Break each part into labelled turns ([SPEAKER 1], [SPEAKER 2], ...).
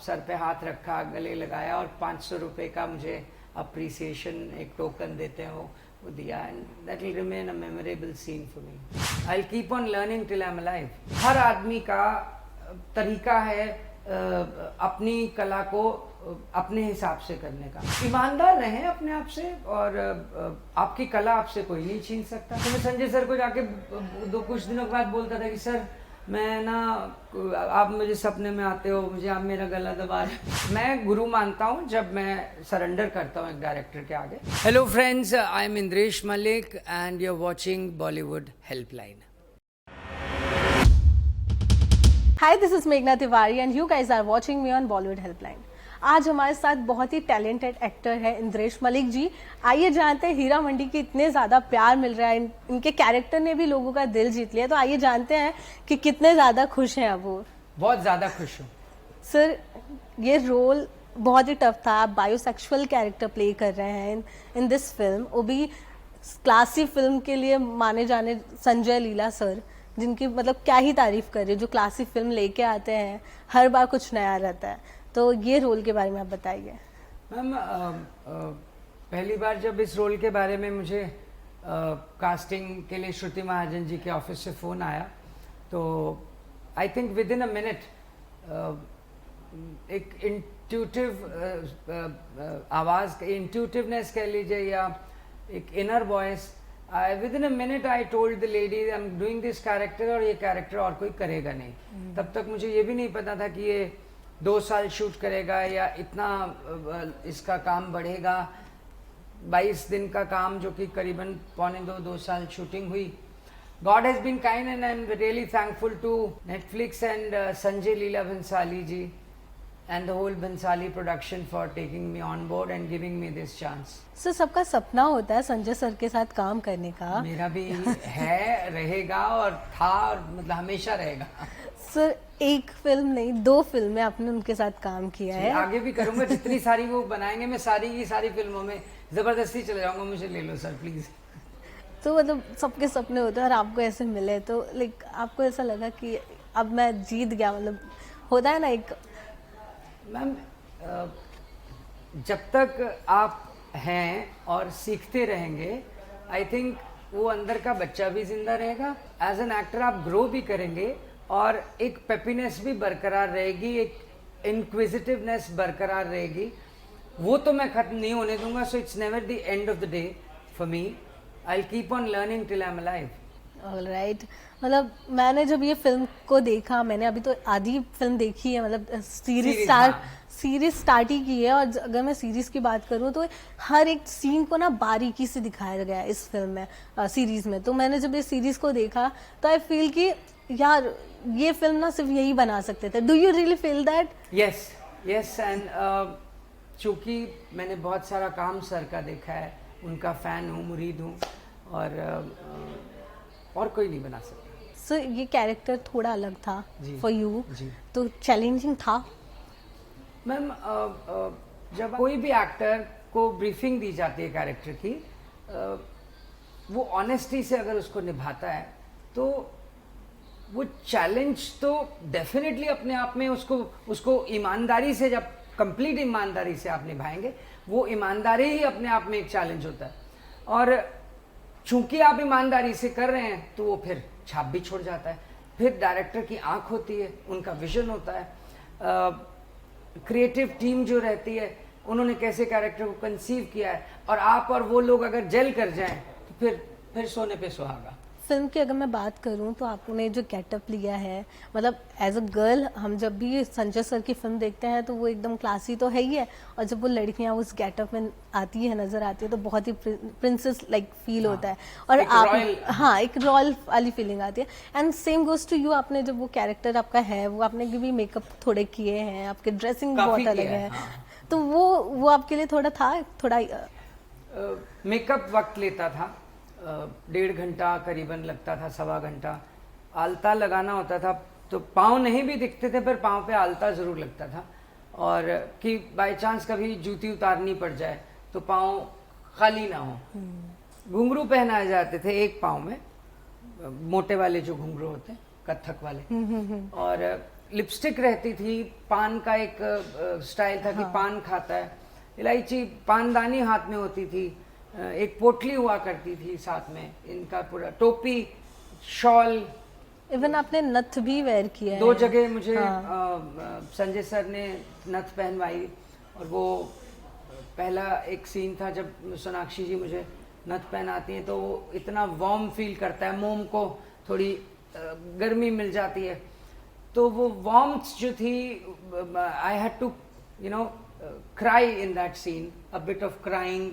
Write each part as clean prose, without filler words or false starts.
[SPEAKER 1] Sir पे हाथ रखा, गले लगाया और 500 रुपए का मुझे अप्रिसिएशन एक टोकन देते हैं वो दिया, and that will remain a memorable scene for me. I will keep on learning till I am alive. हर आदमी का तरीका है अपनी कला को अपने हिसाब से करने का। ईमानदार रहें अपने आप से, और आपकी कला आपसे कोई नहीं छीन सकता। तो मैं संजय सर को जाके कुछ दिनों के बाद बोलता था कि सर मैं ना, आप मुझे सपने में आते हो, मुझे आप मेरा गला दबा रहे। मैं गुरु मानता हूँ जब मैं सरेंडर करता हूँ एक डायरेक्टर के आगे। Hello friends, I am Indresh Malik and you are watching Bollywood helpline.
[SPEAKER 2] Hi, this is Meghna Tiwari and you guys are watching me on Bollywood Helpline. आज हमारे साथ बहुत ही टैलेंटेड एक्टर है इंद्रेश मलिक जी। आइए जानते हैं, हीरा मंडी के इतने ज़्यादा प्यार मिल रहा है, इनके कैरेक्टर ने भी लोगों का दिल जीत लिया, तो आइए जानते हैं कि कितने ज़्यादा खुश हैं अब वो।
[SPEAKER 1] बहुत ज़्यादा खुश हूँ
[SPEAKER 2] सर, ये रोल बहुत ही टफ था, आप बायोसेक्सुअल कैरेक्टर प्ले कर रहे हैं इन दिस फिल्म, वो भी क्लासी फिल्म के लिए माने जाने संजय लीला सर, जिनकी मतलब क्या ही तारीफ करे, जो क्लासिक फिल्म लेके आते हैं, हर बार कुछ नया रहता है। तो ये रोल के बारे में आप बताइए।
[SPEAKER 1] मैम, पहली बार जब इस रोल के बारे में मुझे कास्टिंग के लिए श्रुति महाजन जी के ऑफिस से फ़ोन आया, तो I think with in a minute एक इंट्यूटिव आवाज़, इंट्यूटिवनेस कह लीजिए, या एक inner voice, within a minute I told the lady I'm doing this character और ये कैरेक्टर और कोई करेगा नहीं। तब तक मुझे ये भी नहीं पता था कि ये 2 साल शूट करेगा या इतना इसका काम बढ़ेगा। 22 दिन का काम, जो कि करीबन 2 साल शूटिंग हुई। God has been kind and I'm really thankful to Netflix and Sanjay Leela Bhansali ji and the whole Bhansali production for taking me on board and giving me this chance.
[SPEAKER 2] Sir, सबका सपना होता है Sanjay sir के साथ काम करने का।
[SPEAKER 1] मेरा भी है, रहेगा और था, और मतलब हमेशा रहेगा।
[SPEAKER 2] सर, एक फिल्म नहीं 2 फिल्में आपने उनके साथ काम किया है।
[SPEAKER 1] आगे भी करूंगा, जितनी सारी वो बनाएंगे मैं सारी की सारी फिल्मों में जबरदस्ती चले जाऊंगा, मुझे ले लो सर प्लीज।
[SPEAKER 2] तो मतलब सबके सपने होते हैं और आपको ऐसे मिले, तो लाइक आपको ऐसा लगा कि अब मैं जीत गया, मतलब होता है ना एक।
[SPEAKER 1] मैम, जब तक आप हैं और सीखते रहेंगे, आई थिंक वो अंदर का बच्चा भी जिंदा रहेगा। एज एन एक्टर आप ग्रो भी करेंगे और एक पेपीनेस भी बरकरार रहेगी, एक इंक्विजिटिवनेस बरकरार रहेगी। वो तो मैं खत्म नहीं होने दूंगा। So it's never the end of the day for me. I will keep on learning till I am alive.
[SPEAKER 2] Alright, मतलब मैंने जब ये फिल्म को देखा, मैंने अभी तो आधी फिल्म देखी है, मतलब सीरीज स्टार्ट ही की है, और अगर मैं सीरीज की बात करूँ तो हर एक सीन को ना बारीकी से दिखाया गया है इस फिल्म में, सीरीज में। तो मैंने जब ये सीरीज को देखा तो आई फील कि यार ये फिल्म ना सिर्फ यही बना सकते थे। Do you really feel that?
[SPEAKER 1] Yes yes, and चूँकि मैंने बहुत सारा काम सर का देखा है, उनका फ़ैन हूँ, मुरीद हूँ, और कोई नहीं बना सकता।
[SPEAKER 2] सो ये कैरेक्टर थोड़ा अलग था फॉर यू, तो चैलेंजिंग था?
[SPEAKER 1] मैम, जब कोई भी एक्टर को ब्रीफिंग दी जाती है कैरेक्टर की, वो ऑनेस्टी से अगर उसको निभाता है, तो वो चैलेंज तो डेफिनेटली अपने आप में उसको ईमानदारी से, जब कंप्लीट ईमानदारी से आप निभाएंगे, वो ईमानदारी ही अपने आप में एक चैलेंज होता है। और चूंकि आप ईमानदारी से कर रहे हैं, तो वो फिर छाप भी छोड़ जाता है। फिर डायरेक्टर की आंख होती है, उनका विजन होता है, क्रिएटिव टीम जो रहती है, उन्होंने कैसे कैरेक्टर को कंसीव किया है, और आप और वो लोग अगर जेल कर जाएं, तो फिर सोने पे सुहागा।
[SPEAKER 2] फिल्म की अगर मैं बात करूं तो आपने जो गेटअप लिया है, मतलब एज अ गर्ल हम जब भी संजय सर की फिल्म देखते हैं तो वो एकदम क्लासी तो है ही है, और जब वो लड़कियां उस गेटअप में आती है, नजर आती है, तो बहुत ही प्रिंसेस लाइक फील होता है, और एक रॉयल वाली फीलिंग आती है। And same goes to you, आपने जब वो कैरेक्टर आपका है, वो आपने भी मेकअप थोड़े किए हैं, आपके ड्रेसिंग बहुत अलग है, तो वो आपके लिए थोड़ा
[SPEAKER 1] मेकअप वक्त लेता था, 1.5 घंटा करीबन लगता था, 1.25 घंटा। आलता लगाना होता था, तो पाँव नहीं भी दिखते थे, पर पाँव पे आलता ज़रूर लगता था, और कि बाय चांस कभी जूती उतारनी पड़ जाए तो पाँव खाली ना हो। घुंघरू पहनाए जाते थे एक पाँव में, मोटे वाले जो घुंघरू होते हैं, कत्थक वाले, और लिपस्टिक रहती थी, पान का एक स्टाइल था कि पान खाता है, इलायची पानदानी हाथ में होती थी, एक पोटली हुआ करती थी साथ में, इनका पूरा टोपी, शॉल।
[SPEAKER 2] इवन आपने नथ भी वेयर किया है।
[SPEAKER 1] 2 जगह मुझे संजय सर ने नथ पहनवाई, और वो पहला एक सीन था जब सोनाक्षी जी मुझे नथ पहनाती हैं तो वो इतना वार्म फील करता है, मोम को थोड़ी गर्मी मिल जाती है, तो वो वार्म्थ जो थी, I had to cry in that scene, a bit of crying,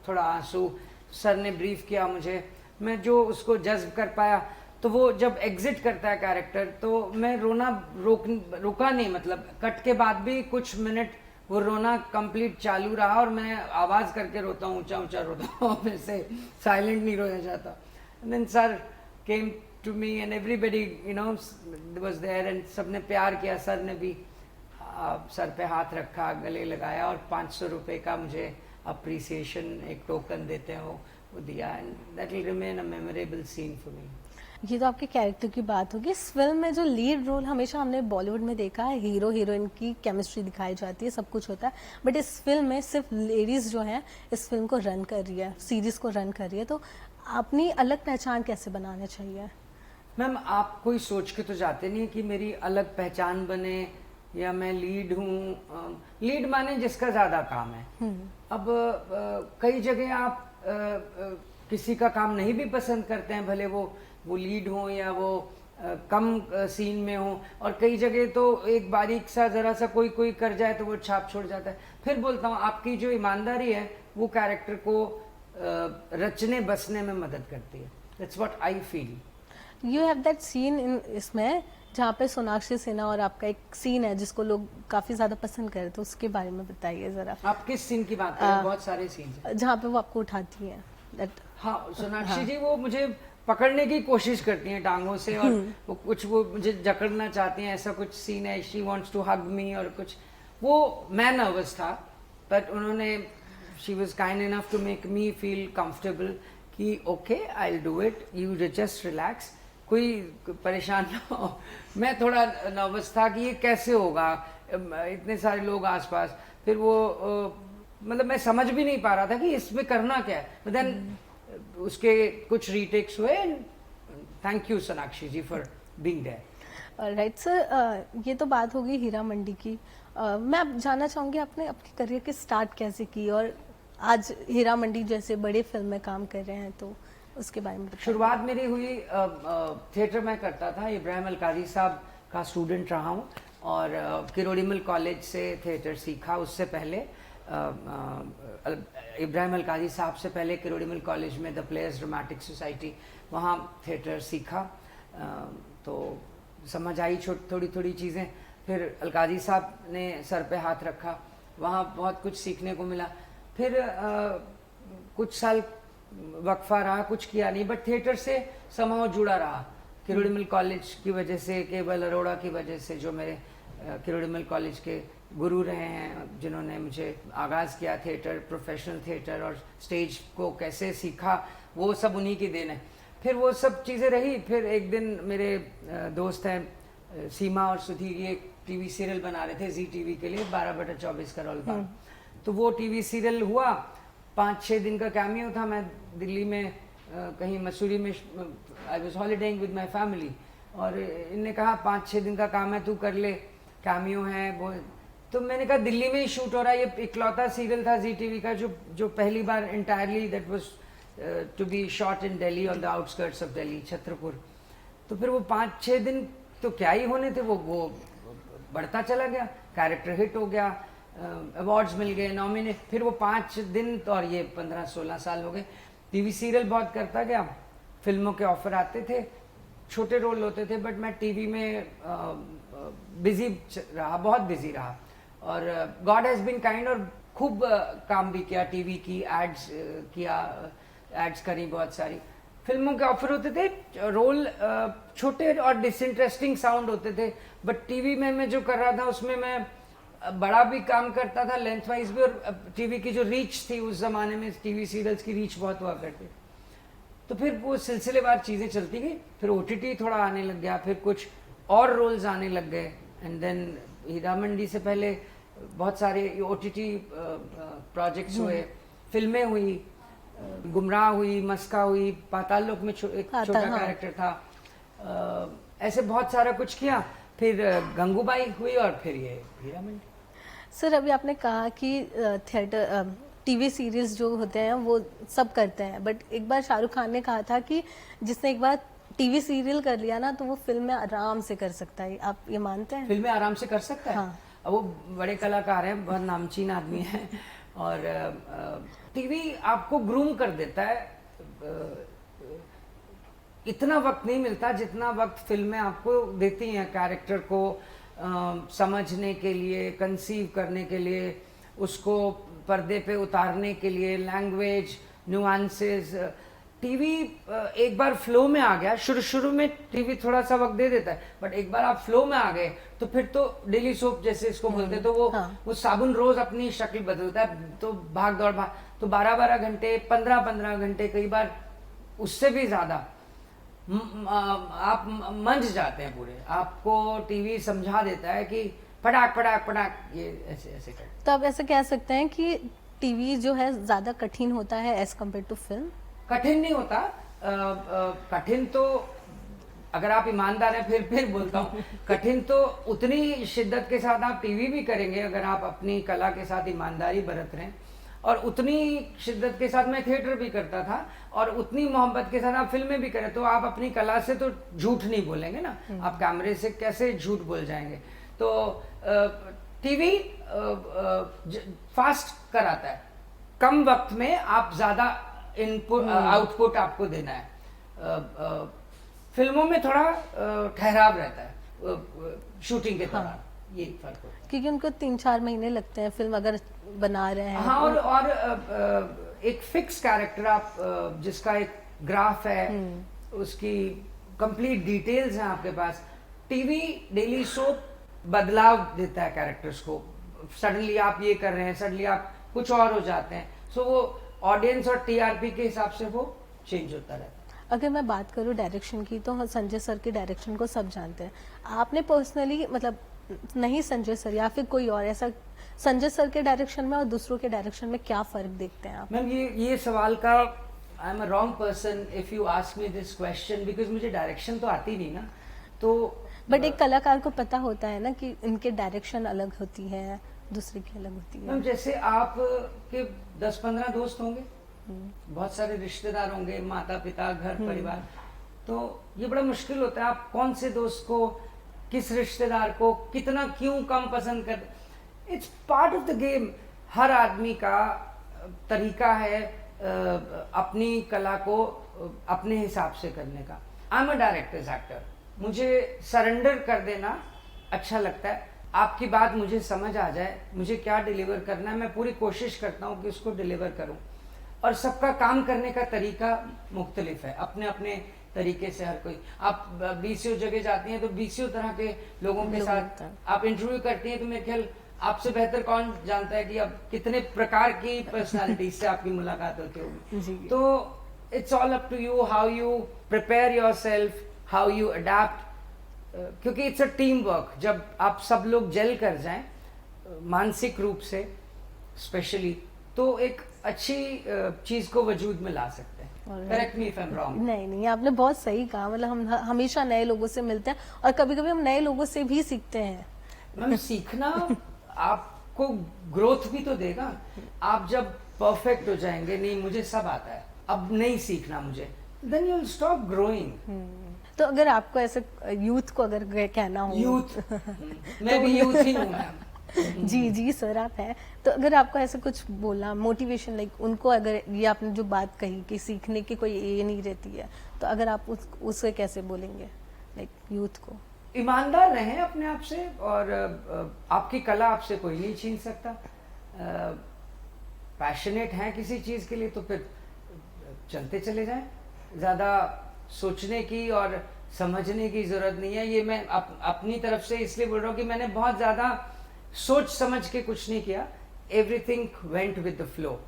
[SPEAKER 1] थोड़ा आंसू। सर ने ब्रीफ किया मुझे, मैं जो उसको जज्ब कर पाया, तो वो जब एग्जिट करता है कैरेक्टर तो मैं रोना रुका नहीं, मतलब कट के बाद भी कुछ मिनट वो रोना कंप्लीट चालू रहा, और मैं आवाज करके रोता हूँ, ऊंचा ऊंचा रोता हूँ, फिर से साइलेंट नहीं रोया जाता। And then sir came to me and everybody was there, and सबने प्यार किया। सर ने भी सर पे हाथ रखा, गले लगाया, और 500 रुपए का मुझे अप्रिसिएशन एक टोकन देते हैं वो दिया, and that will remain a memorable scene for me.
[SPEAKER 2] ये तो आपके कैरेक्टर की बात होगी। इस फिल्म में जो लीड रोल हमेशा हमने बॉलीवुड में देखा है, हीरो हीरोइन की केमिस्ट्री दिखाई जाती है, सब कुछ होता है, बट इस फिल्म में सिर्फ लेडीज जो हैं इस फिल्म को रन कर रही है, सीरीज को रन कर रही है, तो अपनी अलग पहचान कैसे बनाना चाहिए?
[SPEAKER 1] मैम, आप कोई सोच के तो जाते नहीं कि मेरी अलग पहचान बने या मैं लीड हूँ। लीड माने जिसका ज्यादा काम है। अब कई जगह आप किसी का काम नहीं भी पसंद करते हैं, भले वो लीड हो या वो कम सीन में हो, और कई जगह तो एक बारीक सा जरा सा कोई कर जाए तो वो छाप छोड़ जाता है। फिर बोलता हूँ आपकी जो ईमानदारी है वो कैरेक्टर को रचने बसने में मदद करती है। That's what I feel.
[SPEAKER 2] You have that seen in इसमें जहाँ पे सोनाक्षी सिन्हा और आपका एक सीन है जिसको लोग काफी ज्यादा पसंद कर रहे थे, उसके बारे में बताइए जरा।
[SPEAKER 1] आप किस सीन की बात कर रहे हैं? बहुत सारे सीन हैं
[SPEAKER 2] जहाँ पे वो आपको उठाती है।
[SPEAKER 1] हाँ, सोनाक्षी जी वो मुझे पकड़ने की कोशिश करती हैं टांगों से, और वो मुझे जकड़ना चाहती हैं, ऐसा कुछ सीन है। She wants to hug me और कुछ, वो मैं नर्वस था, बट उन्होंने she was kind enough to make me feel comfortable कि okay I will do it, you just relax, कोई परेशान ना हो। मैं थोड़ा नर्वस था कि ये कैसे होगा, इतने सारे लोग आसपास, फिर वो मतलब मैं समझ भी नहीं पा रहा था कि इसमें करना क्या है। बट देन उसके कुछ रीटेक्स हुए। Thank you Sonakshi ji for being there.
[SPEAKER 2] Right sir, ये तो बात होगी हीरा मंडी की। मैं अब जानना चाहूँगी आपने अपनी करियर की स्टार्ट कैसे की और आज हीरा मंडी जैसे बड़े फिल्म में काम कर रहे हैं, तो उसके बारे में बताइए।
[SPEAKER 1] शुरुआत मेरी हुई थिएटर में करता था, इब्राहिम अलकाजी साहब का स्टूडेंट रहा हूँ, और किरोड़ीमल कॉलेज से थिएटर सीखा। उससे पहले इब्राहिम अलकाजी साहब से पहले किरोड़ीमल कॉलेज में द प्लेयर्स ड्रामेटिक सोसाइटी, वहाँ थिएटर सीखा, तो समझ आई थोड़ी थोड़ी चीज़ें। फिर अलकाजी साहब ने सर पे हाथ रखा, वहाँ बहुत कुछ सीखने को मिला। फिर कुछ साल वक्फा रहा, कुछ किया नहीं, बट थिएटर से समाव जुड़ा रहा। किरोड़ीमल कॉलेज की वजह से, केवल अरोड़ा की वजह से, जो मेरे किरोड़ीमल कॉलेज के गुरु रहे हैं, जिन्होंने मुझे आगाज़ किया थिएटर, प्रोफेशनल थिएटर और स्टेज को कैसे सीखा, वो सब उन्हीं की देन है। फिर वो सब चीज़ें रही। फिर एक दिन मेरे दोस्त हैं सीमा और सुधीर, ये टीवी सीरियल बना रहे थे जी टीवी के लिए, 12/24 का रोल था। तो वो टीवी सीरियल हुआ, 5-6 दिन का कैमियो था। मैं दिल्ली में कहीं मसूरी में, I was holidaying with my family, और इनने कहा 5-6 दिन का काम है, तू कर ले, कैमियो है वो। तो मैंने कहा दिल्ली में ही शूट हो रहा है, ये इकलौता सीरियल था जी टीवी का जो पहली बार entirely that was to be shot in Delhi on the outskirts of Delhi, Chhatarpur. तो फिर वो 5-6 दिन तो क्या ही होने थे, वो बढ़ता चला गया, कैरेक्टर हिट हो गया, अवार्ड्स मिल गए, नॉमिनेट। फिर वो 5 दिन तो, और ये 15-16 साल हो गए। टीवी सीरियल बहुत करता गया, फिल्मों के ऑफर आते थे, छोटे रोल होते थे, बट मैं टीवी में बिजी रहा, बहुत बिजी रहा। और गॉड हैज़ बीन काइंड, और खूब काम भी किया, टीवी की एड्स किया, एड्स करी बहुत सारी। फिल्मों के ऑफर होते थे, रोल छोटे और डिसइंटरेस्टिंग साउंड होते थे, बट टीवी में मैं जो कर रहा था उसमें मैं बड़ा भी काम करता था, लेंथ वाइज भी, और टीवी की जो रीच थी उस जमाने में, टीवी सीरियल्स की रीच बहुत हुआ करती। तो फिर वो सिलसिलेवार चीज़ें चलती गई। फिर OTT थोड़ा आने लग गया, फिर कुछ और रोल्स आने लग गए, एंड देन हीरा मंडी से पहले बहुत सारे OTT प्रोजेक्ट्स हुए, फिल्में हुई, गुमराह हुई, मस्का हुई, पाताल लोक में एक छोटा कैरेक्टर था, ऐसे बहुत सारा कुछ किया, फिर गंगूबाई हुई और फिर ये हीरा मंडी।
[SPEAKER 2] सर अभी आपने कहा कि थिएटर टीवी सीरीज जो होते हैं वो सब करते हैं, बट एक बार शाहरुख खान ने कहा था कि जिसने एक बार टीवी सीरियल कर लिया ना तो वो फिल्म में आराम से कर सकता है, आप ये मानते हैं?
[SPEAKER 1] फिल्में आराम से कर सकता है।
[SPEAKER 2] हाँ।
[SPEAKER 1] अब वो बड़े कलाकार हैं, बहुत नामचीन आदमी हैं, और टीवी आपको ग्रूम कर देता है। इतना वक्त नहीं मिलता जितना वक्त फिल्में आपको देती हैं कैरेक्टर को समझने के लिए, कंसीव करने के लिए, उसको पर्दे पे उतारने के लिए, लैंग्वेज, नुआंसेस। टीवी एक बार फ्लो में आ गया, शुरू में टीवी थोड़ा सा वक्त दे देता है, बट एक बार आप फ्लो में आ गए तो फिर तो डेली सोप जैसे इसको बोलते हैं, तो वो साबुन रोज अपनी शक्ल बदलता है, तो भाग दौड़ भाग, तो 12-12 घंटे, 15-15 घंटे, कई बार उससे भी ज्यादा आप मंझ जाते हैं पूरे। आपको टीवी समझा देता है कि पटाक पटाक पटाक, ये ऐसे ऐसे कर।
[SPEAKER 2] तो आप ऐसे कह सकते हैं कि टीवी जो है ज्यादा कठिन होता है एज कम्पेयर टू फिल्म?
[SPEAKER 1] कठिन नहीं होता, कठिन तो अगर आप ईमानदार हैं, फिर बोलता हूँ, कठिन तो उतनी शिद्दत के साथ आप टीवी भी करेंगे अगर आप अपनी कला के साथ ईमानदारी बरत रहे हैं, और उतनी शिद्दत के साथ मैं थिएटर भी करता था, और उतनी मोहब्बत के साथ आप फिल्में भी करें, तो आप अपनी कला से तो झूठ नहीं बोलेंगे ना, आप कैमरे से कैसे झूठ बोल जाएंगे। तो टीवी फास्ट कराता है, कम वक्त में आप ज्यादा इनपुट आउटपुट आपको देना है। फिल्मों में थोड़ा ठहराव रहता है शूटिंग के दौरान। हाँ। ये फर्क होता है,
[SPEAKER 2] क्योंकि उनको 3-4 महीने लगते हैं फिल्म अगर बना रहे हैं।
[SPEAKER 1] हाँ, और एक फिक्स कैरेक्टर आप जिसका एक ग्राफ है, उसकी कंप्लीट डिटेल्स हैं आपके पास। टीवी डेली सोप बदलाव देता है कैरेक्टर्स को, सडनली आप ये कर रहे हैं, सडनली आप कुछ और हो जाते हैं, सो वो ऑडियंस और TRP के हिसाब से वो चेंज होता रहता है।
[SPEAKER 2] अगर मैं बात करूँ डायरेक्शन की, तो संजय सर के डायरेक्शन को सब जानते हैं। आपने पर्सनली मतलब नहीं संजय सर या फिर कोई और ऐसा संजय सर के डायरेक्शन में और दूसरों के डायरेक्शन में क्या फर्क देखते हैं आप?
[SPEAKER 1] मैम ये सवाल का I am a wrong person if you ask me this question, because मुझे डायरेक्शन तो आती नहीं ना, तो
[SPEAKER 2] बट एक कलाकार को पता होता है ना कि इनके डायरेक्शन अलग होती है, दूसरे की अलग होती है।
[SPEAKER 1] मैम जैसे आप के 10-15 दोस्त होंगे, बहुत सारे रिश्तेदार होंगे, माता पिता, घर परिवार, तो ये बड़ा मुश्किल होता है आप कौन से दोस्त को, किस रिश्तेदार को कितना क्यों कम पसंद कर। It's part of the game. हर आदमी का तरीका है अपनी कला को अपने हिसाब से करने का। I am a directors actor, मुझे सरेंडर कर देना अच्छा लगता है। आपकी बात मुझे समझ आ जाए, मुझे क्या डिलीवर करना है, मैं पूरी कोशिश करता हूँ कि उसको डिलीवर करूँ। और सबका काम करने का तरीका मुख्तलिफ है, अपने अपने तरीके से हर कोई। आप 20 जगह जाती हैं तो 20 तरह के लोगों के साथ आप इंटरव्यू करती हैं, तो मेरे ख्याल आपसे बेहतर कौन जानता है कि अब कितने प्रकार की पर्सनालिटी से आपकी मुलाकात होती होगी। तो it's all up to you, how you prepare yourself, how you adapt, क्योंकि इट्स अ टीम वर्क। जब आप सब लोग जेल कर जाएं मानसिक रूप से स्पेशली, तो एक अच्छी चीज को वजूद में ला सकते हैं। Correct me if I am wrong.
[SPEAKER 2] नहीं, आपने बहुत सही कहा। मतलब हम हमेशा नए लोगों से मिलते हैं और कभी कभी हम नए लोगों से भी सीखते हैं।
[SPEAKER 1] मैम सीखना आपको ग्रोथ भी तो देगा। आप जब परफेक्ट हो जाएंगे, नहीं मुझे सब आता है, अब नहीं सीखना मुझे, then you will stop growing.
[SPEAKER 2] तो अगर आपको ऐसे यूथ को अगर कहना हो,
[SPEAKER 1] यूथ मैं भी यूथ ही हूँ मैम।
[SPEAKER 2] जी सर आप हैं, तो अगर आपको ऐसे कुछ बोलना मोटिवेशन, लाइक उनको, अगर ये आपने जो बात कही कि सीखने की कोई ये नहीं रहती है, तो अगर आप उससे कैसे बोलेंगे लाइक यूथ को?
[SPEAKER 1] ईमानदार रहें अपने आप से, और आपकी कला आपसे कोई नहीं छीन सकता। पैशनेट हैं किसी चीज के लिए तो फिर चलते चले जाएं, ज्यादा सोचने की और समझने की जरूरत नहीं है। ये मैं अपनी तरफ से इसलिए बोल रहा हूँ कि मैंने बहुत ज्यादा सोच समझ के कुछ नहीं किया। Everything went with the flow,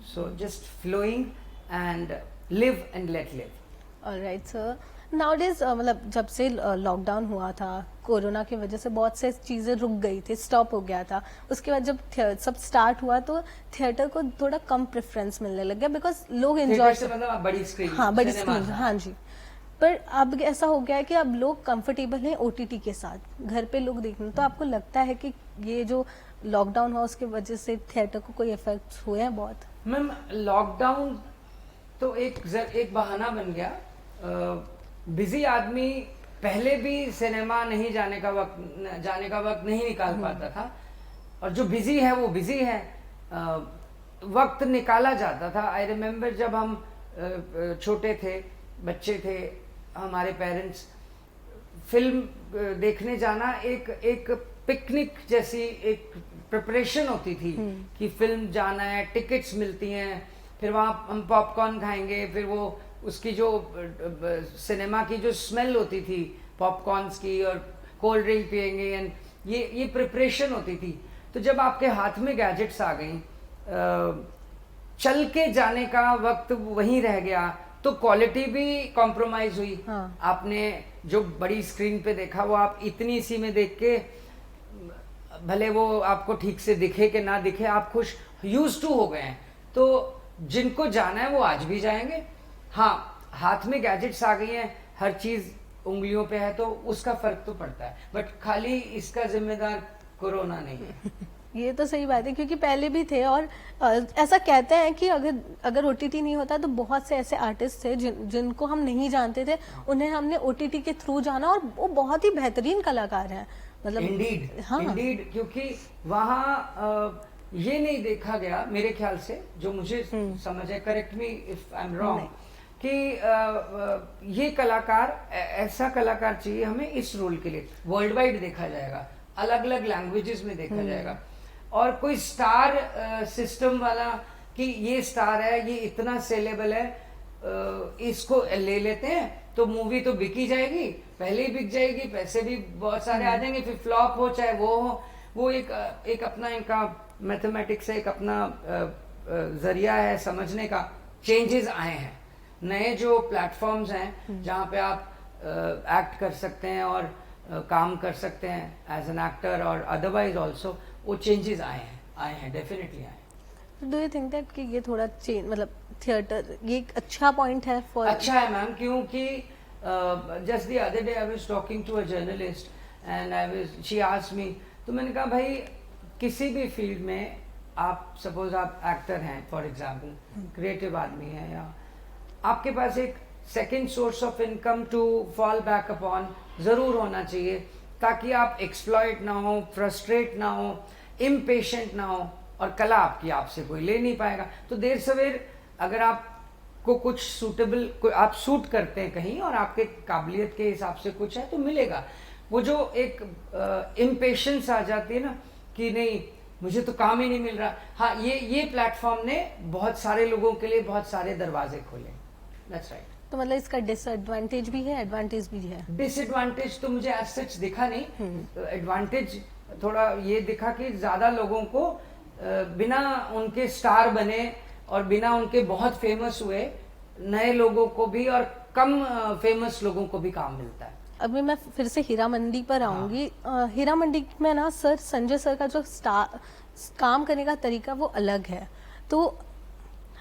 [SPEAKER 1] so just flowing and live and let live.
[SPEAKER 2] Alright sir, nowadays मतलब जब से लॉकडाउन हुआ था, कोरोना की वजह से बहुत से चीज़ें रुक गई थी, स्टॉप हो गया था। उसके बाद जब सब स्टार्ट हुआ तो थिएटर को थोड़ा कम प्रेफरेंस मिलने लग गया, बिकॉज लोग
[SPEAKER 1] थिएटर
[SPEAKER 2] एंजॉय,
[SPEAKER 1] से मतलब आप बड़ी स्क्रीन,
[SPEAKER 2] हाँ बड़ी
[SPEAKER 1] सिनेमा
[SPEAKER 2] स्क्रीन,
[SPEAKER 1] था।
[SPEAKER 2] हाँ जी। पर अब ऐसा हो गया है कि अब लोग कंफर्टेबल हैं ओटीटी के साथ, घर पे लोग देखने। तो आपको लगता है कि ये जो लॉकडाउन हुआ उसके वजह से थिएटर को कोई इफेक्ट हुए हैं बहुत?
[SPEAKER 1] मैम लॉकडाउन तो एक बहाना बन गया। बिजी आदमी पहले भी सिनेमा नहीं जाने का वक्त नहीं निकाल पाता था, और जो बिजी है वो बिजी है। वक्त निकाला जाता था। आई रिमेम्बर जब हम छोटे थे, बच्चे थे, हमारे पेरेंट्स फिल्म देखने जाना एक पिकनिक जैसी एक प्रिपरेशन होती थी कि फिल्म जाना है, टिकट्स मिलती हैं, फिर वहाँ हम पॉपकॉर्न खाएंगे, फिर वो उसकी जो सिनेमा की जो स्मेल होती थी पॉपकॉर्न्स की, और कोल्ड ड्रिंक पियेंगे, एंड ये प्रिपरेशन होती थी। तो जब आपके हाथ में गैजेट्स आ गई, चल के जाने का वक्त वहीं रह गया, तो क्वालिटी भी कॉम्प्रोमाइज हुई।
[SPEAKER 2] हाँ।
[SPEAKER 1] आपने जो बड़ी स्क्रीन पे देखा वो आप इतनी सी में देख के, भले वो आपको ठीक से दिखे कि ना दिखे, आप खुश यूज टू हो गए हैं। तो जिनको जाना है वो आज भी जाएंगे। हाँ, हाथ में गैजेट्स आ गई हैं, हर चीज उंगलियों पे है, तो उसका फर्क तो पड़ता है, बट खाली इसका जिम्मेदार कोरोना नहीं है।
[SPEAKER 2] ये तो सही बात है, क्योंकि पहले भी थे। और ऐसा कहते हैं कि अगर ओटीटी नहीं होता तो बहुत से ऐसे आर्टिस्ट थे जिनको हम नहीं जानते थे, उन्हें हमने ओटीटी के थ्रू जाना, और वो बहुत ही बेहतरीन कलाकार हैं। मतलब
[SPEAKER 1] इंडीड,
[SPEAKER 2] हाँ।
[SPEAKER 1] इंडीड, क्योंकि वहाँ ये नहीं देखा गया मेरे ख्याल से, जो मुझे समझ है, correct me if I am wrong, कि ये कलाकार ऐसा कलाकार चाहिए हमें इस रोल के लिए। वर्ल्ड वाइड देखा जाएगा, अलग अलग लैंग्वेजेस में देखा जाएगा, और कोई स्टार सिस्टम वाला कि ये स्टार है, ये इतना सेलेबल है, इसको ले लेते हैं तो मूवी तो बिकी जाएगी, पहले ही बिक जाएगी, पैसे भी बहुत सारे आ जाएंगे, फिर फ्लॉप हो चाहे वो हो। वो एक अपना इनका मैथमेटिक्स है, एक अपना जरिया है समझने का। चेंजेस आए हैं, नए जो प्लेटफॉर्म्स हैं जहाँ पे आप एक्ट कर सकते हैं और काम कर सकते हैं एज एन एक्टर और अदरवाइज ऑल्सो, वो चेंजेस आए हैं डेफिनेटली आए हैं।
[SPEAKER 2] डू यू थिंक दैट कि ये थोड़ा चेंज, मतलब थिएटर ये एक अच्छा पॉइंट है फॉर?
[SPEAKER 1] अच्छा है मैम, क्योंकि just the other day I was talking to a journalist and she asked me, तो मैंने कहा भाई किसी भी फील्ड में आप सपोज आप एक्टर हैं फॉर एग्जांपल, क्रिएटिव आदमी है, या आपके पास एक second source of income to fall back upon जरूर होना चाहिए, ताकि आप एक्सप्लॉइट ना हो, फ्रस्ट्रेट ना हो, इम्पेशेंट ना हो, और कला आपकी आपसे कोई ले नहीं पाएगा। तो देर सवेर अगर आपको कुछ सूटेबल, आप सूट करते हैं कहीं और आपके काबिलियत के हिसाब से कुछ है तो मिलेगा। वो जो एक इम्पेशेंस आ जाती है ना कि नहीं मुझे तो काम ही नहीं मिल रहा, हाँ, ये प्लेटफॉर्म ने बहुत सारे लोगों के लिए बहुत सारे दरवाजे खोले। That's right.
[SPEAKER 2] तो मतलब इसका डिसएडवांटेज भी है, एडवांटेज भी है?
[SPEAKER 1] डिसएडवांटेज तो मुझे एज सच दिखा नहीं, एडवांटेज थोड़ा ये दिखा कि ज्यादा लोगों को बिना उनके स्टार बने और बिना उनके बहुत फेमस हुए, नए लोगों को भी और कम फेमस लोगों को भी काम मिलता है।
[SPEAKER 2] अभी मैं फिर से हीरा मंडी पर आऊंगी। हीरा मंडी में ना सर, संजय सर का जो काम करने का तरीका वो अलग है। तो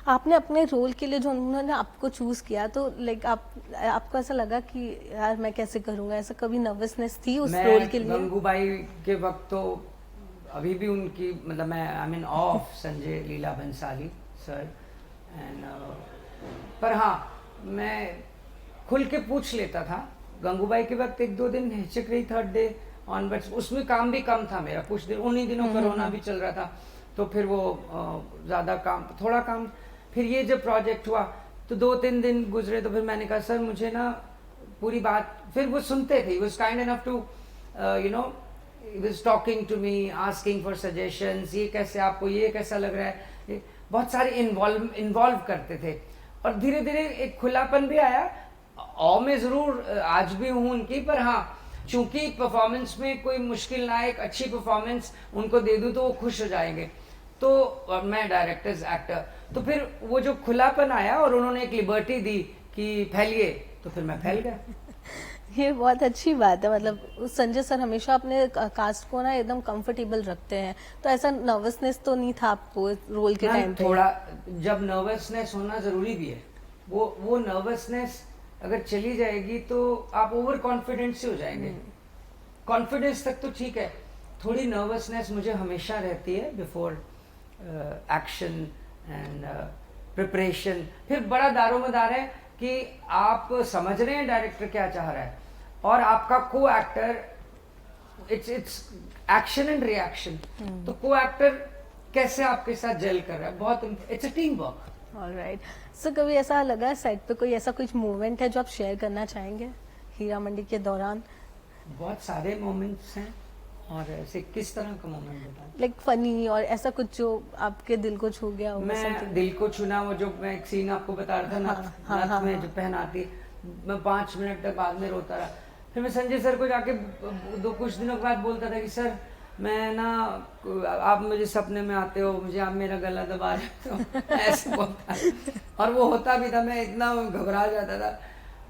[SPEAKER 2] आपने अपने रोल के लिए जो उन्होंने आपको चूज किया, तो लाइक आपको ऐसा लगा कि यार मैं कैसे करूंगा, ऐसा कभी नर्वसनेस थी उस रोल के लिए?
[SPEAKER 1] गंगूबाई के वक्त तो अभी भी उनकी, मतलब मैं I mean of Sanjay Leela Bhansali sir and पर हाँ, मैं खुल के पूछ लेता था। गंगूबाई के वक्त एक दो दिन हिचक रही, थर्ड डे ऑनवर्ड्स उसमें काम भी कम था मेरा, कुछ दिन उन्हीं दिनों कोरोना भी चल रहा था, तो फिर वो ज्यादा काम, थोड़ा काम। फिर ये जब प्रोजेक्ट हुआ तो 2-3 दिन गुजरे, तो फिर मैंने कहा सर मुझे ना पूरी बात, फिर वो सुनते थे, was kind enough to you know, he was talking to me, asking for suggestions, ये कैसे, आपको ये कैसा लग रहा है, बहुत सारे इन्वॉल्व करते थे। और धीरे धीरे एक खुलापन भी आया, और मैं जरूर आज भी हूँ उनकी, पर हाँ चूंकि परफॉर्मेंस में कोई मुश्किल ना, एक अच्छी परफॉर्मेंस उनको दे दूं तो वो खुश हो जाएंगे। तो और मैं डायरेक्टर्स एक्टर, तो फिर वो जो खुलापन आया और उन्होंने एक लिबर्टी दी कि फैलिए, तो फिर मैं फैल गया।
[SPEAKER 2] ये बहुत अच्छी बात है, मतलब संजय सर हमेशा अपने कास्ट को ना एकदम कंफर्टेबल रखते हैं, तो ऐसा नर्वसनेस तो नहीं था आपको रोल के
[SPEAKER 1] मैम,
[SPEAKER 2] टाइम पे?
[SPEAKER 1] थोड़ा जब नर्वसनेस होना जरूरी भी है, वो नर्वसनेस अगर चली जाएगी तो आप ओवर कॉन्फिडेंट से हो जाएंगे। कॉन्फिडेंस तक तो ठीक है, थोड़ी नर्वसनेस मुझे हमेशा रहती है बिफोर एक्शन एंड प्रिपरेशन। फिर बड़ा दारोमदार है कि आप समझ रहे हैं डायरेक्टर क्या चाह रहा है, और आपका को actor, it's action and reaction, तो को एक्टर कैसे आपके साथ जेल कर रहा है, बहुत it's a team work.
[SPEAKER 2] Alright sir, कभी ऐसा लगा सेट पे कोई ऐसा कुछ मोमेंट है जो आप शेयर करना चाहेंगे हीरा मंडी के दौरान?
[SPEAKER 1] बहुत सारे मोमेंट्स हैं, और ऐसे किस तरह का मोमेंट बताएं?
[SPEAKER 2] लाइक फनी और ऐसा कुछ जो आपके दिल को छू गया हो?
[SPEAKER 1] मैं दिल को छूना, वो जो मैं एक सीन आपको बता रहा था, नथ में जो पहनाती, मैं 5 मिनट तक बाद में रोता रहा। फिर मैं संजय सर को जाके कुछ दिनों के बाद बोलता था कि सर मैं ना, आप मुझे सपने में आते हो, मुझे आप मेरा गला दबा रहे हो, ऐसे बोलता, और वो होता भी था। मैं इतना घबरा जाता था।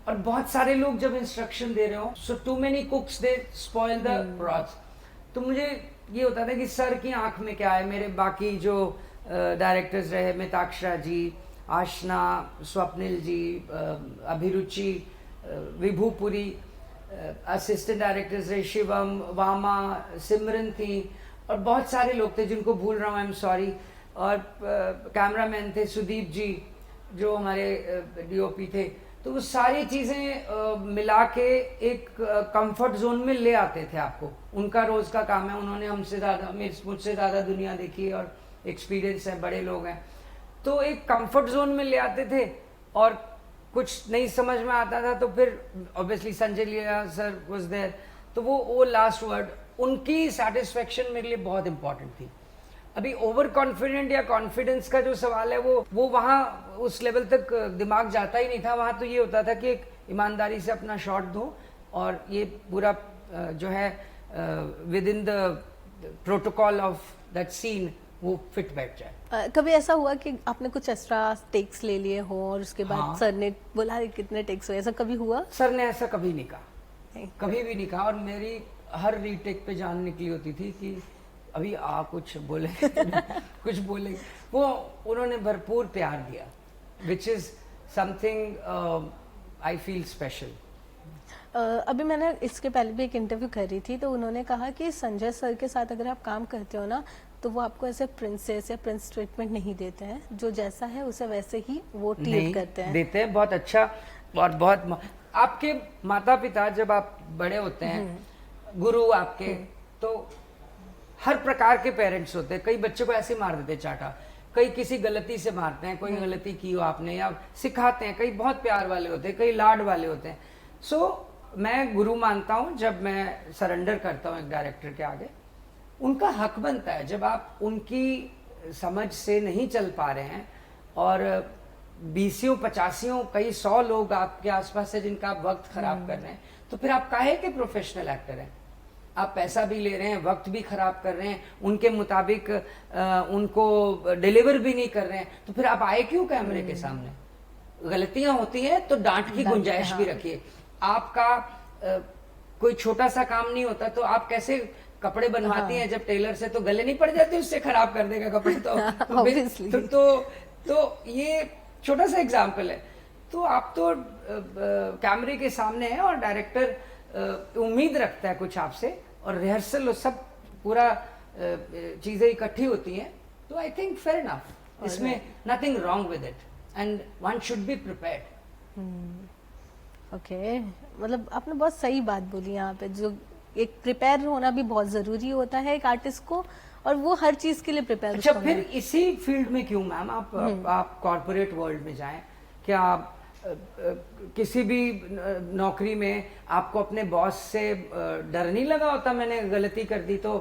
[SPEAKER 1] और बहुत सारे लोग जब इंस्ट्रक्शन दे रहे हो, so too many cooks they spoil the broth, तो मुझे ये होता था कि सर की आंख में क्या है। मेरे बाकी जो डायरेक्टर्स रहे, मिताक्षरा जी, आशना, स्वप्निल जी, अभिरुचि, विभूपुरी, असिस्टेंट डायरेक्टर्स रहे शिवम, वामा, सिमरन थी, और बहुत सारे लोग थे जिनको भूल रहा हूँ, आई एम सॉरी। और कैमरामैन थे सुदीप जी, जो हमारे डीओपी थे। तो वो सारी चीज़ें मिला के एक कंफर्ट जोन में ले आते थे आपको। उनका रोज का काम है, उन्होंने हमसे ज़्यादा, मुझसे ज़्यादा दुनिया देखी है और एक्सपीरियंस है, बड़े लोग हैं, तो एक कंफर्ट जोन में ले आते थे। और कुछ नहीं समझ में आता था तो फिर obviously Sanjay Leela sir was there, तो वो लास्ट वर्ड, उनकी सेटिस्फेक्शन मेरे लिए बहुत इंपॉर्टेंट थी। अभी ओवर कॉन्फिडेंट या कॉन्फिडेंस का जो सवाल है, वो वहाँ उस लेवल तक दिमाग जाता ही नहीं था। वहाँ तो ये होता था कि एक ईमानदारी से अपना शॉट दो, और ये पूरा जो है within the protocol of that scene वो फिट बैठ जाए।
[SPEAKER 2] कभी ऐसा हुआ कि आपने कुछ एक्स्ट्रा टेक्स ले लिए हो और उसके बाद
[SPEAKER 1] हाँ।
[SPEAKER 2] सर ने बोला "अरे, कितने टेक्स हुए", ऐसा कभी हुआ?
[SPEAKER 1] सर ने ऐसा कभी नहीं कहा,
[SPEAKER 2] नहीं।
[SPEAKER 1] कभी भी नहीं कहा। और मेरी हर रीटेक पे जान निकली होती थी कि अभी कुछ बोलेंगे कुछ बोलेंगे। वो उन्होंने भरपूर प्यार दिया, which is something I feel special.
[SPEAKER 2] अभी मैंने इसके पहले भी एक इंटरव्यू करी थी, तो उन्होंने कहा कि संजय सर के साथ अगर आप काम करते हो ना, तो वो आपको ऐसे प्रिंसेस या प्रिंस ट्रीटमेंट नहीं देते हैं, जो जैसा है उसे वैसे ही वो ट्रीट करते हैं।
[SPEAKER 1] देते हैं बहुत अच्छा। और बहुत आपके माता पिता जब आप बड़े होते हैं, गुरु आपके, तो हर प्रकार के पेरेंट्स होते हैं। कई बच्चे को ऐसे मार देते चाटा, कई किसी गलती से मारते हैं, कोई गलती की हो आपने या सिखाते हैं, कई बहुत प्यार वाले होते हैं, कई लाड वाले होते हैं। सो मैं गुरु मानता हूँ जब मैं सरेंडर करता हूँ एक डायरेक्टर के आगे। उनका हक बनता है, जब आप उनकी समझ से नहीं चल पा रहे हैं और 20 50 कई 100 लोग आपके आसपास है जिनका आप वक्त खराब कर रहे हैं, तो फिर आप काहे के प्रोफेशनल एक्टर हैं? आप पैसा भी ले रहे हैं, वक्त भी खराब कर रहे हैं, उनके मुताबिक उनको डिलीवर भी नहीं कर रहे हैं, तो फिर आप आए क्यों कैमरे के सामने? गलतियां होती हैं तो डांट की गुंजाइश भी रखिए। आपका कोई छोटा सा काम नहीं होता, तो आप कैसे कपड़े बनवाती हैं जब टेलर से, तो गले नहीं पड़ जाते उससे, खराब कर देगा कपड़े तो ये छोटा सा एग्जाम्पल है। तो आप तो कैमरे के सामने हैं और डायरेक्टर उम्मीद रखता है कुछ आपसे, और रिहर्सल सब पूरा चीजें इकट्ठी होती हैं, तो आई थिंक फेयर इनफ, इसमें nothing wrong with it and one should be prepared.
[SPEAKER 2] Okay, मतलब आपने बहुत सही बात बोली यहाँ पे, जो एक प्रिपेयर होना भी बहुत जरूरी होता है एक आर्टिस्ट को, और वो हर चीज के लिए प्रिपेयर।
[SPEAKER 1] अच्छा, फिर इसी फील्ड में क्यों मैम आप कॉर्पोरेट वर्ल्ड में जाएं? क्या आप किसी भी नौकरी में आपको अपने बॉस से डर नहीं लगा होता, मैंने गलती कर दी तो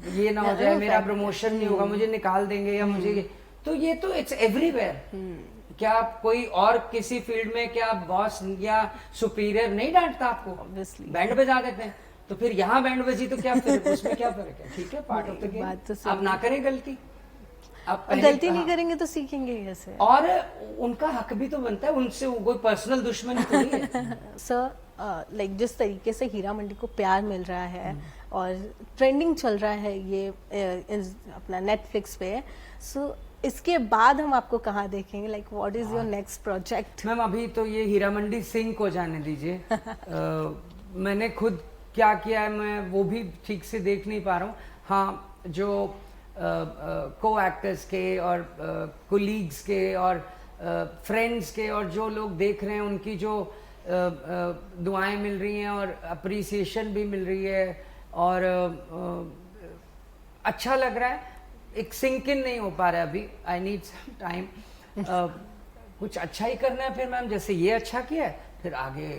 [SPEAKER 1] ये ना हो जाए, मेरा प्रमोशन नहीं होगा, मुझे निकाल देंगे या मुझे, तो ये तो इट्स एवरीवेयर। क्या आप कोई और किसी फील्ड में क्या बॉस या सुपीरियर नहीं डांटता आपको?
[SPEAKER 2] Obviously.
[SPEAKER 1] बैंड बजा देते हैं, तो फिर यहाँ बैंड बजी तो क्या फिर उसमें क्या फर्क है? ठीक है, पार्ट ऑफ द गेम, आप ना करें गलती, आप
[SPEAKER 2] और
[SPEAKER 1] पहले-
[SPEAKER 2] गलती नहीं
[SPEAKER 1] हाँ।
[SPEAKER 2] करेंगे तो सीखेंगे कैसे?
[SPEAKER 1] और उनका हक भी तो बनता है, उनसे वो कोई पर्सनल दुश्मनी थोड़ी है।
[SPEAKER 2] सर लाइक जिस तरीके से हीरा मंडी को प्यार मिल रहा है और ट्रेंडिंग चल रहा है ये अपना नेटफ्लिक्स पे, सो इसके बाद हम आपको कहाँ देखेंगे? Like what is your next project?
[SPEAKER 1] Ma'am अभी तो ये हीरा मंडी सिंह को जाने दीजिए। मैंने खुद क्या किया है मैं वो भी ठीक से देख नहीं पा रहा हूँ। हाँ, जो को एक्टर्स के और कोलीग्स के और फ्रेंड्स के और जो लोग देख रहे हैं उनकी जो दुआएं मिल रही हैं और अप्रिसिएशन भी मिल रही है और अच्छा लग रहा है। एक सिंक इन नहीं हो पा रहा है अभी, आई नीड सम टाइम। कुछ अच्छा ही करना है फिर मैम, जैसे ये अच्छा किया है फिर आगे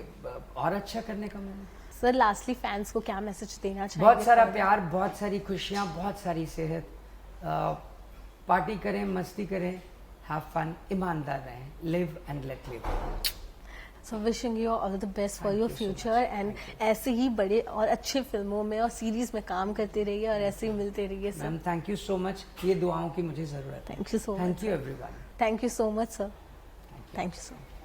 [SPEAKER 1] और अच्छा करने का मन।
[SPEAKER 2] सर लास्टली फैंस को क्या मैसेज देना चाहिए?
[SPEAKER 1] बहुत सारा प्यार, बहुत सारी खुशियाँ, बहुत सारी सेहत। पार्टी करें, मस्ती करें, हैव फन, ईमानदार रहें, live and let live.
[SPEAKER 2] So wishing you all the best for your future and ऐसे ही बड़े और अच्छे फिल्मों में और सीरीज में काम करते रहिए और ऐसे ही मिलते रहिए sir.
[SPEAKER 1] Ma'am thank you so much, ये दुआओं की मुझे ज़रूरत है।
[SPEAKER 2] Thank you so much.
[SPEAKER 1] Thank you everyone.
[SPEAKER 2] Thank you so much sir. Thank you so much.